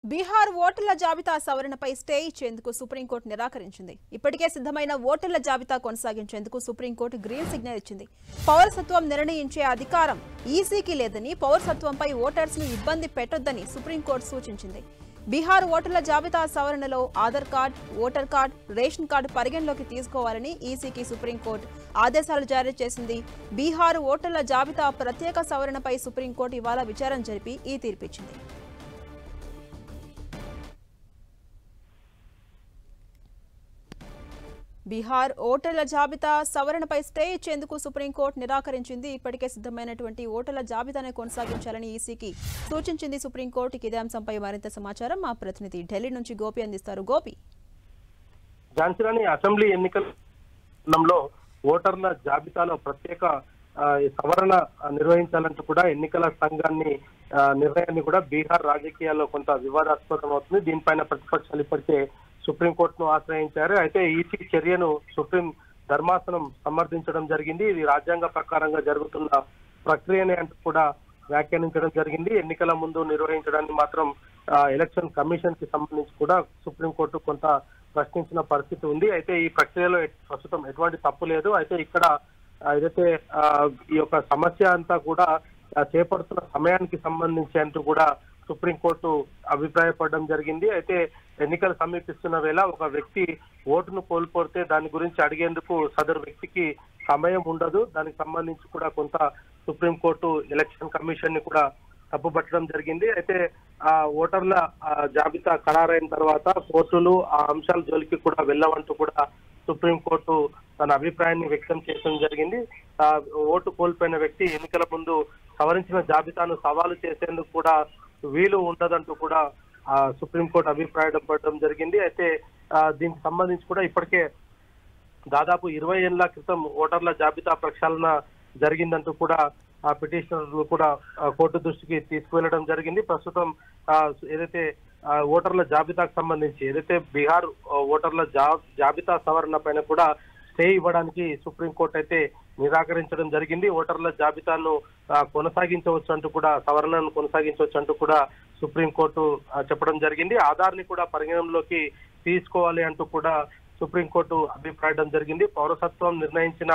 బీహార్ ఓటర్ల జాబితా సవరణపై స్టే ఇచ్చేందుకు సుప్రీంకోర్టు నిరాకరించింది. ఇప్పటికే సిద్ధమైన ఓటర్ల జాబితా కొనసాగించేందుకు సుప్రీంకోర్టు గ్రీన్ సిగ్నల్ ఇచ్చింది. పౌరసత్వం నిర్ణయించే అధికారం ఈసీకి లేదని, పౌరసత్వంపై ఓటర్స్ ను ఇబ్బంది పెట్టొద్దని సుప్రీంకోర్టు సూచించింది. బీహార్ ఓటర్ల జాబితా సవరణలో Aadhaar card, voter card, ration card పరిగణలోకి తీసుకోవాలని ఈసీకి సుప్రీంకోర్టు ఆదేశాలు జారీ చేసింది. బీహార్ ఓటర్ల జాబితా ప్రత్యేక సవరణపై సుప్రీంకోర్టు ఇవాళ విచారణ జరిపి ఈ తీర్పిచ్చింది. బీహార్ ఓటర్ల జాబితా సవరణపై స్టే ఇచ్చేందుకు సుప్రీంకోర్టు నిరాకరించింది. ఇప్పటికే సిద్ధమైనటువంటి ఓటర్ల జాబితాను కొనసాగించాలని ఈసీకి సూచించింది సుప్రీంకోర్టు. ఇదే అంశంపై మరింత సమాచారం మా ప్రతినిధి ఢిల్లీ నుంచి గోపి అందిస్తారు. గోపి, ఝాన్సీ అసెంబ్లీ ఎన్నికలలో ఓటర్ల జాబితాలో ప్రత్యేక సవరణ నిర్వహించాలంటూ కూడా ఎన్నికల సంఘాన్ని నిర్ణయాన్ని కూడా బీహార్ రాజకీయాల్లో కొంత వివాదాస్పదం అవుతుంది. దీనిపైన ప్రతిపక్షాలు ఇప్పటికే సుప్రీంకోర్టును ఆశ్రయించారు. అయితే ఈసీ చర్యను సుప్రీం ధర్మాసనం సమర్థించడం జరిగింది. ఇది రాజ్యాంగ ప్రకారంగా జరుగుతున్న ప్రక్రియనే అంటూ కూడా వ్యాఖ్యానించడం జరిగింది. ఎన్నికల ముందు నిర్వహించడాన్ని మాత్రం ఎలక్షన్ కమిషన్ కి సంబంధించి కూడా సుప్రీంకోర్టు కొంత ప్రశ్నించిన పరిస్థితి ఉంది. అయితే ఈ ప్రక్రియలో ప్రస్తుతం ఎటువంటి తప్పు లేదు. అయితే ఇక్కడ ఏదైతే ఈ యొక్క సమస్య అంతా కూడా చేపడుతున్న సమయానికి సంబంధించి అంటూ కూడా సుప్రీంకోర్టు అభిప్రాయపడడం జరిగింది. అయితే ఎన్నికలు సమీపిస్తున్న వేళ ఒక వ్యక్తి ఓటును కోల్పోతే దాని గురించి అడిగేందుకు సదరు వ్యక్తికి సమయం ఉండదు. దానికి సంబంధించి కూడా కొంత సుప్రీంకోర్టు ఎలక్షన్ కమిషన్ ని కూడా తప్పుపట్టడం జరిగింది. అయితే ఆ ఓటర్ల జాబితా ఖరారైన తర్వాత కోర్టులు ఆ అంశాల జోలికి కూడా వెళ్ళవంటూ కూడా సుప్రీంకోర్టు తన అభిప్రాయాన్ని వ్యక్తం చేయడం జరిగింది. ఓటు కోల్పోయిన వ్యక్తి ఎన్నికల ముందు సవరించిన జాబితాను సవాలు చేసేందుకు కూడా వీలు ఉండదంటూ కూడా సుప్రీంకోర్టు అభిప్రాయపడడం జరిగింది. అయితే దీనికి సంబంధించి కూడా ఇప్పటికే దాదాపు 20 ఏళ్ల క్రితం ఓటర్ల జాబితా ప్రక్షాళన జరిగిందంటూ కూడా ఆ పిటిషనర్లు కూడా కోర్టు దృష్టికి తీసుకువెళ్లడం జరిగింది. ప్రస్తుతం ఏదైతే ఓటర్ల జాబితాకు సంబంధించి ఏదైతే బీహార్ ఓటర్ల జాబితా సవరణ పైన కూడా స్టే ఇవ్వడానికి సుప్రీంకోర్టు అయితే నిరాకరించడం జరిగింది. ఓటర్ల జాబితాను కొనసాగించవచ్చు అంటూ కూడా సవరణను కొనసాగించవచ్చు అంటూ కూడా సుప్రీంకోర్టు చెప్పడం జరిగింది. ఆధార్ ని కూడా పరిగణనలోకి తీసుకోవాలి అంటూ కూడా సుప్రీంకోర్టు అభిప్రాయడం జరిగింది. పౌరసత్వం నిర్ణయించే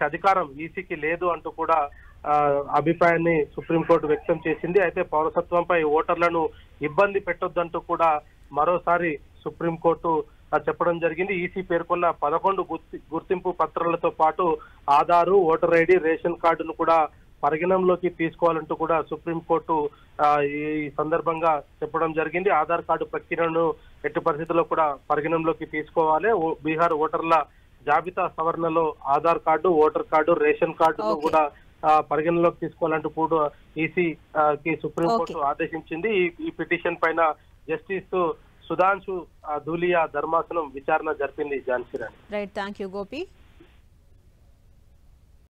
అధికారం ఈసీకి లేదు అంటూ కూడా అభిప్రాయాన్ని సుప్రీంకోర్టు వ్యక్తం చేసింది. అయితే పౌరసత్వంపై ఓటర్లను ఇబ్బంది పెట్టొద్దంటూ కూడా మరోసారి సుప్రీంకోర్టు చెప్పడం జరిగింది. ఈసీ పేర్కొన్న 11 గుర్తింపు పత్రాలతో పాటు ఆధారు, ఓటర్ ఐడి, రేషన్ కార్డును కూడా పరిగణంలోకి తీసుకోవాలంటూ కూడా సుప్రీంకోర్టు ఈ సందర్భంగా చెప్పడం జరిగింది. ఆధార్ కార్డు ప్రక్రియను ఎట్టి పరిస్థితుల్లో కూడా పరిగణంలోకి తీసుకోవాలి. బీహార్ ఓటర్ల జాబితా సవరణలో Aadhaar card, voter card, ration కార్డును కూడా పరిగణలోకి తీసుకోవాలంటూ కూడా ఈసీ కి సుప్రీంకోర్టు ఆదేశించింది. ఈ పిటిషన్ పైన జస్టిస్ సుధాంశు ధూలియా ధర్మాసనం విచారణ జరిపింది. Jhansi Rani. Right, thank you Gopi.